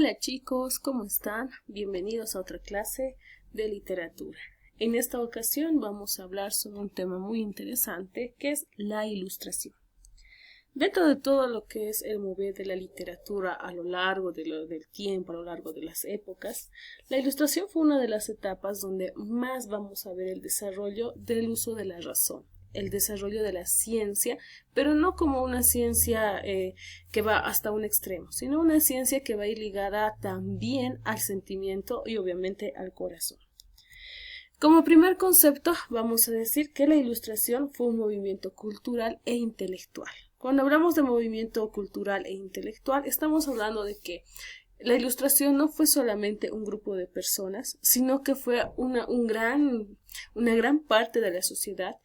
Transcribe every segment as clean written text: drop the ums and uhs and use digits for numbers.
Hola chicos, ¿cómo están? Bienvenidos a otra clase de literatura. En esta ocasión vamos a hablar sobre un tema muy interesante que es la ilustración. Dentro de todo lo que es el mover de la literatura a lo largo del tiempo, a lo largo de las épocas, la ilustración fue una de las etapas donde más vamos a ver el desarrollo del uso de la razón, el desarrollo de la ciencia, pero no como una ciencia que va hasta un extremo, sino una ciencia que va a ir ligada también al sentimiento y obviamente al corazón. Como primer concepto, vamos a decir que la ilustración fue un movimiento cultural e intelectual. Cuando hablamos de movimiento cultural e intelectual, estamos hablando de que la ilustración no fue solamente un grupo de personas, sino que fue una gran parte de la sociedad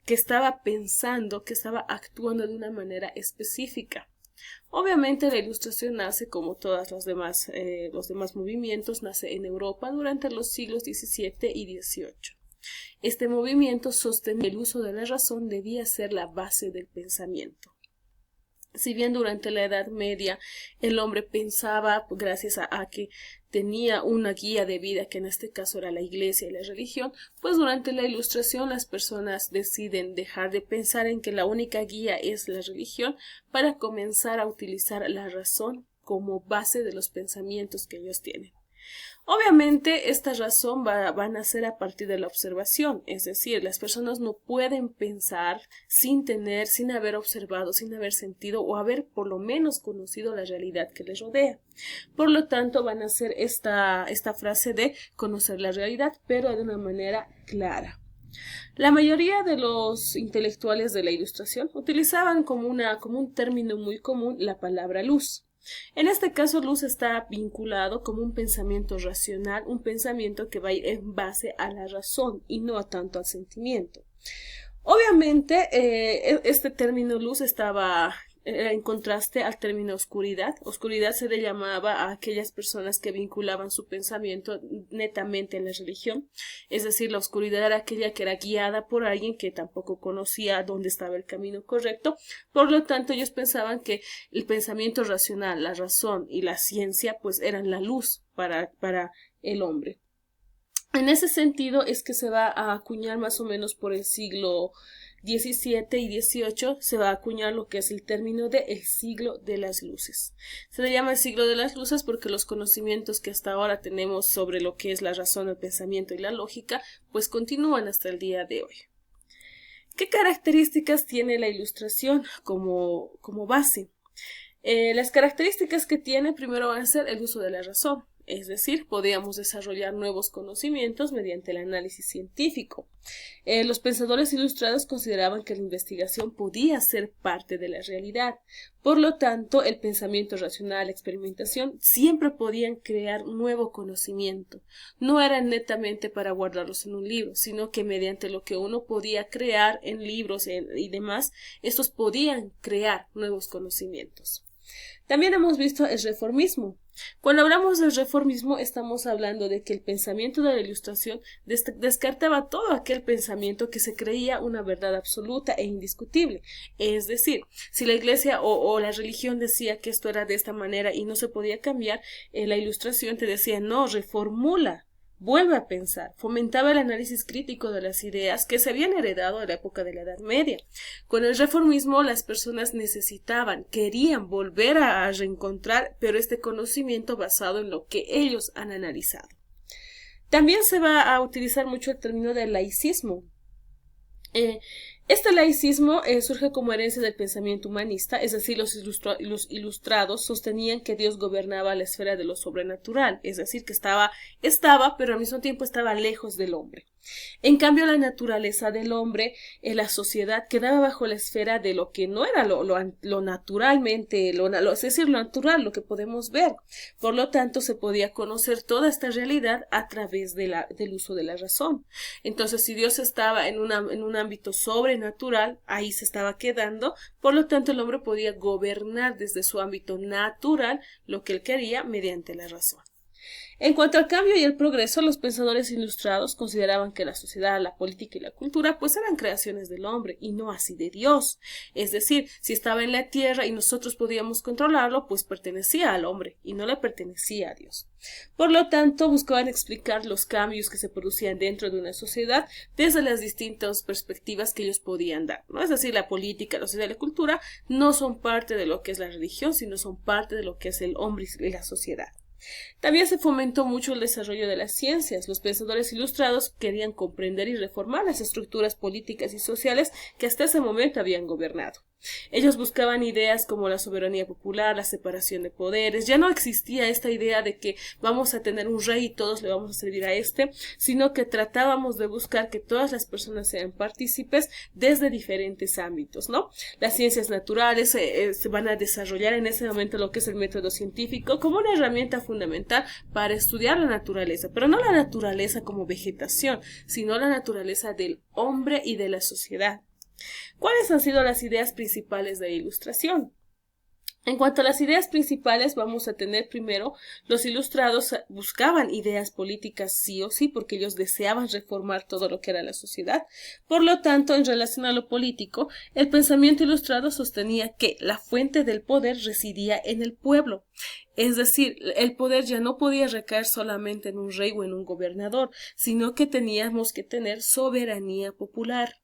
que estaba pensando, que estaba actuando de una manera específica. Obviamente la ilustración nace, como todos los demás movimientos, nace en Europa durante los siglos XVII y XVIII. Este movimiento sostenía el uso de la razón debía ser la base del pensamiento. Si bien durante la Edad Media el hombre pensaba, gracias a que tenía una guía de vida, que en este caso era la Iglesia y la religión, pues durante la Ilustración las personas deciden dejar de pensar en que la única guía es la religión para comenzar a utilizar la razón como base de los pensamientos que ellos tienen. Obviamente esta razón va a nacer a partir de la observación, es decir, las personas no pueden pensar sin haber observado, sin haber sentido o haber por lo menos conocido la realidad que les rodea. Por lo tanto, van a hacer esta frase de conocer la realidad, pero de una manera clara. La mayoría de los intelectuales de la Ilustración utilizaban como un término muy común la palabra luz. En este caso, luz está vinculado como un pensamiento racional, un pensamiento que va a ir en base a la razón y no tanto al sentimiento. Obviamente, este término luz estaba en contraste al término oscuridad. Oscuridad se le llamaba a aquellas personas que vinculaban su pensamiento netamente en la religión, es decir, la oscuridad era aquella que era guiada por alguien que tampoco conocía dónde estaba el camino correcto. Por lo tanto, ellos pensaban que el pensamiento racional, la razón y la ciencia pues eran la luz para el hombre. En ese sentido es que se va a acuñar más o menos por el siglo XVII y XVIII, se va a acuñar lo que es el término de el siglo de las luces. Se le llama el siglo de las luces porque los conocimientos que hasta ahora tenemos sobre lo que es la razón, el pensamiento y la lógica, pues continúan hasta el día de hoy. ¿Qué características tiene la Ilustración como base? Las características que tiene primero van a ser el uso de la razón. Es decir, podíamos desarrollar nuevos conocimientos mediante el análisis científico. Los pensadores ilustrados consideraban que la investigación podía ser parte de la realidad. Por lo tanto, el pensamiento racional, la experimentación, siempre podían crear nuevo conocimiento. No eran netamente para guardarlos en un libro, sino que mediante lo que uno podía crear en libros y demás, estos podían crear nuevos conocimientos. También hemos visto el reformismo. Cuando hablamos del reformismo estamos hablando de que el pensamiento de la Ilustración descartaba todo aquel pensamiento que se creía una verdad absoluta e indiscutible. Es decir, si la Iglesia o la religión decía que esto era de esta manera y no se podía cambiar, la Ilustración te decía no, reformula. Vuelve a pensar, fomentaba el análisis crítico de las ideas que se habían heredado de la época de la Edad Media. Con el reformismo las personas querían volver a reencontrar, pero este conocimiento basado en lo que ellos han analizado. También se va a utilizar mucho el término de laicismo. Este laicismo surge como herencia del pensamiento humanista, es decir, los ilustrados sostenían que Dios gobernaba la esfera de lo sobrenatural, es decir, que estaba, pero al mismo tiempo estaba lejos del hombre. En cambio, la naturaleza del hombre, la sociedad, quedaba bajo la esfera de lo que no era lo naturalmente, es decir, lo natural, lo que podemos ver. Por lo tanto, se podía conocer toda esta realidad a través del uso de la razón. Entonces, si Dios estaba en un ámbito sobrenatural, ahí se estaba quedando, por lo tanto, el hombre podía gobernar desde su ámbito natural lo que él quería mediante la razón. En cuanto al cambio y el progreso, los pensadores ilustrados consideraban que la sociedad, la política y la cultura pues eran creaciones del hombre y no así de Dios. Es decir, si estaba en la tierra y nosotros podíamos controlarlo, pues pertenecía al hombre y no le pertenecía a Dios. Por lo tanto, buscaban explicar los cambios que se producían dentro de una sociedad desde las distintas perspectivas que ellos podían dar, ¿no? Es decir, la política, la sociedad y la cultura no son parte de lo que es la religión, sino son parte de lo que es el hombre y la sociedad. También se fomentó mucho el desarrollo de las ciencias. Los pensadores ilustrados querían comprender y reformar las estructuras políticas y sociales que hasta ese momento habían gobernado. Ellos buscaban ideas como la soberanía popular, la separación de poderes. Ya no existía esta idea de que vamos a tener un rey y todos le vamos a servir a este, sino que tratábamos de buscar que todas las personas sean partícipes desde diferentes ámbitos, ¿no? Las ciencias naturales se van a desarrollar en ese momento lo que es el método científico como una herramienta fundamental para estudiar la naturaleza, pero no la naturaleza como vegetación, sino la naturaleza del hombre y de la sociedad. ¿Cuáles han sido las ideas principales de la Ilustración? En cuanto a las ideas principales, vamos a tener primero, los ilustrados buscaban ideas políticas sí o sí, porque ellos deseaban reformar todo lo que era la sociedad. Por lo tanto, en relación a lo político, el pensamiento ilustrado sostenía que la fuente del poder residía en el pueblo. Es decir, el poder ya no podía recaer solamente en un rey o en un gobernador, sino que teníamos que tener soberanía popular.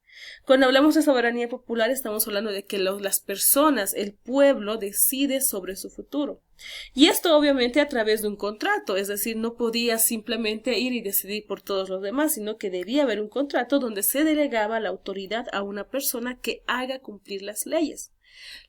Cuando hablamos de soberanía popular estamos hablando de que las personas, el pueblo, decide sobre su futuro. Y esto obviamente a través de un contrato, es decir, no podía simplemente ir y decidir por todos los demás, sino que debía haber un contrato donde se delegaba la autoridad a una persona que haga cumplir las leyes.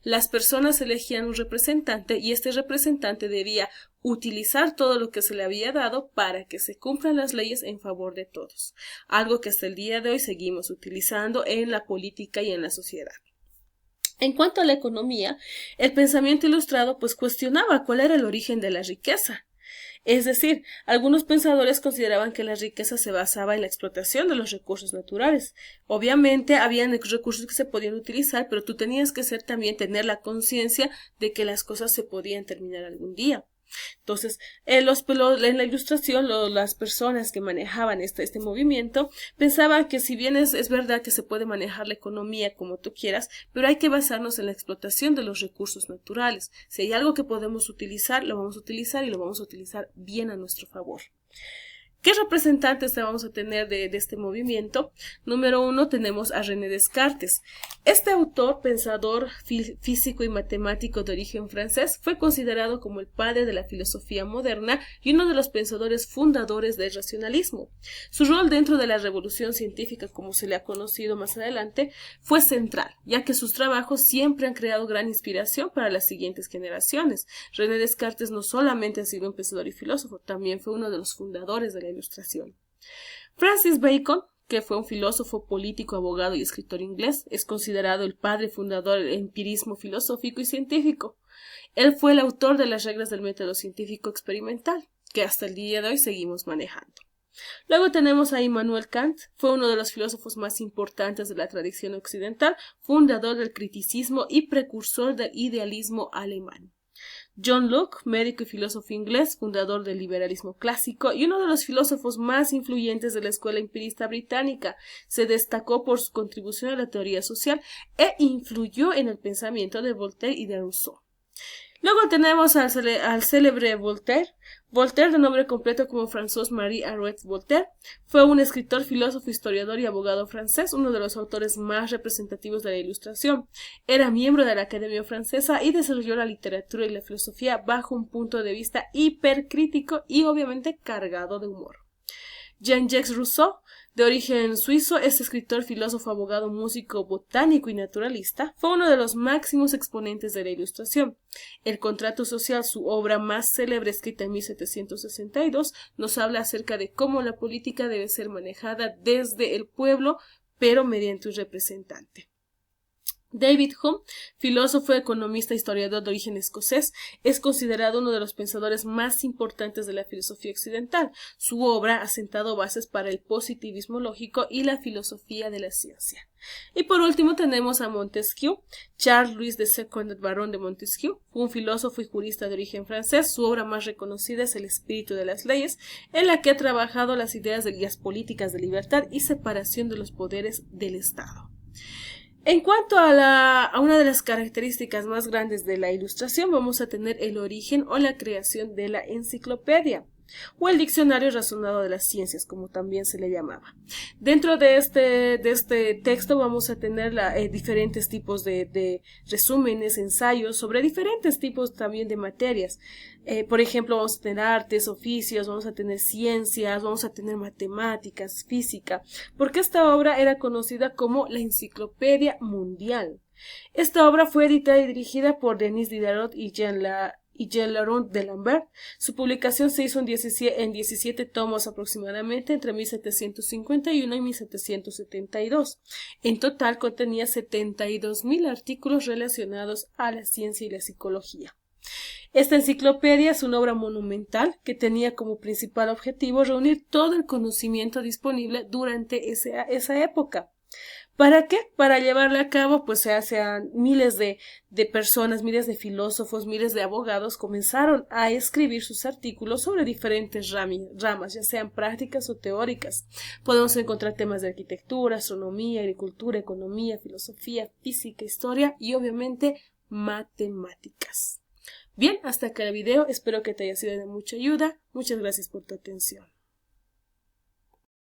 Las personas elegían un representante y este representante debía utilizar todo lo que se le había dado para que se cumplan las leyes en favor de todos, algo que hasta el día de hoy seguimos utilizando en la política y en la sociedad. En cuanto a la economía, el pensamiento ilustrado pues cuestionaba cuál era el origen de la riqueza. Es decir, algunos pensadores consideraban que la riqueza se basaba en la explotación de los recursos naturales. Obviamente, habían recursos que se podían utilizar, pero tú tenías que también tener la conciencia de que las cosas se podían terminar algún día. Entonces, en la Ilustración, las personas que manejaban este movimiento pensaban que si bien es verdad que se puede manejar la economía como tú quieras, pero hay que basarnos en la explotación de los recursos naturales. Si hay algo que podemos utilizar, lo vamos a utilizar y lo vamos a utilizar bien a nuestro favor. ¿Qué representantes vamos a tener de este movimiento? Número 1 tenemos a René Descartes. Este autor, pensador, físico y matemático de origen francés, fue considerado como el padre de la filosofía moderna y uno de los pensadores fundadores del racionalismo. Su rol dentro de la revolución científica, como se le ha conocido más adelante, fue central, ya que sus trabajos siempre han creado gran inspiración para las siguientes generaciones. René Descartes no solamente ha sido un pensador y filósofo, también fue uno de los fundadores de la Ilustración. Francis Bacon, que fue un filósofo, político, abogado y escritor inglés, es considerado el padre fundador del empirismo filosófico y científico. Él fue el autor de las reglas del método científico experimental, que hasta el día de hoy seguimos manejando. Luego tenemos a Immanuel Kant, fue uno de los filósofos más importantes de la tradición occidental, fundador del criticismo y precursor del idealismo alemán. John Locke, médico y filósofo inglés, fundador del liberalismo clásico y uno de los filósofos más influyentes de la escuela empirista británica, se destacó por su contribución a la teoría social e influyó en el pensamiento de Voltaire y de Rousseau. Luego tenemos al célebre Voltaire. Voltaire, de nombre completo como François-Marie Arouet Voltaire, fue un escritor, filósofo, historiador y abogado francés, uno de los autores más representativos de la Ilustración. Era miembro de la Academia Francesa y desarrolló la literatura y la filosofía bajo un punto de vista hipercrítico y obviamente cargado de humor. Jean-Jacques Rousseau, de origen suizo, es escritor, filósofo, abogado, músico, botánico y naturalista. Fue uno de los máximos exponentes de la Ilustración. El contrato social, su obra más célebre, escrita en 1762, nos habla acerca de cómo la política debe ser manejada desde el pueblo, pero mediante un representante. David Hume, filósofo, economista, historiador de origen escocés, es considerado uno de los pensadores más importantes de la filosofía occidental. Su obra ha sentado bases para el positivismo lógico y la filosofía de la ciencia. Y por último tenemos a Montesquieu. Charles Louis II, barón de Montesquieu, fue un filósofo y jurista de origen francés. Su obra más reconocida es El espíritu de las leyes, en la que ha trabajado las ideas de las políticas de libertad y separación de los poderes del Estado. En cuanto a una de las características más grandes de la Ilustración, vamos a tener el origen o la creación de la enciclopedia, o el diccionario razonado de las ciencias, como también se le llamaba. Dentro de este texto vamos a tener diferentes tipos de resúmenes, ensayos sobre diferentes tipos también de materias. Por ejemplo, vamos a tener artes, oficios, vamos a tener ciencias, vamos a tener matemáticas, física, porque esta obra era conocida como la Enciclopedia Mundial. Esta obra fue editada y dirigida por Denis Diderot y Jean Laurent de Lambert. Su publicación se hizo en 17 tomos aproximadamente entre 1751 y 1772. En total contenía 72.000 artículos relacionados a la ciencia y la psicología. Esta enciclopedia es una obra monumental que tenía como principal objetivo reunir todo el conocimiento disponible durante esa época. ¿Para qué? Para llevarla a cabo, pues se hacen miles de personas, miles de filósofos, miles de abogados comenzaron a escribir sus artículos sobre diferentes ramas, ya sean prácticas o teóricas. Podemos encontrar temas de arquitectura, astronomía, agricultura, economía, filosofía, física, historia y obviamente matemáticas. Bien, hasta acá el video, espero que te haya sido de mucha ayuda. Muchas gracias por tu atención.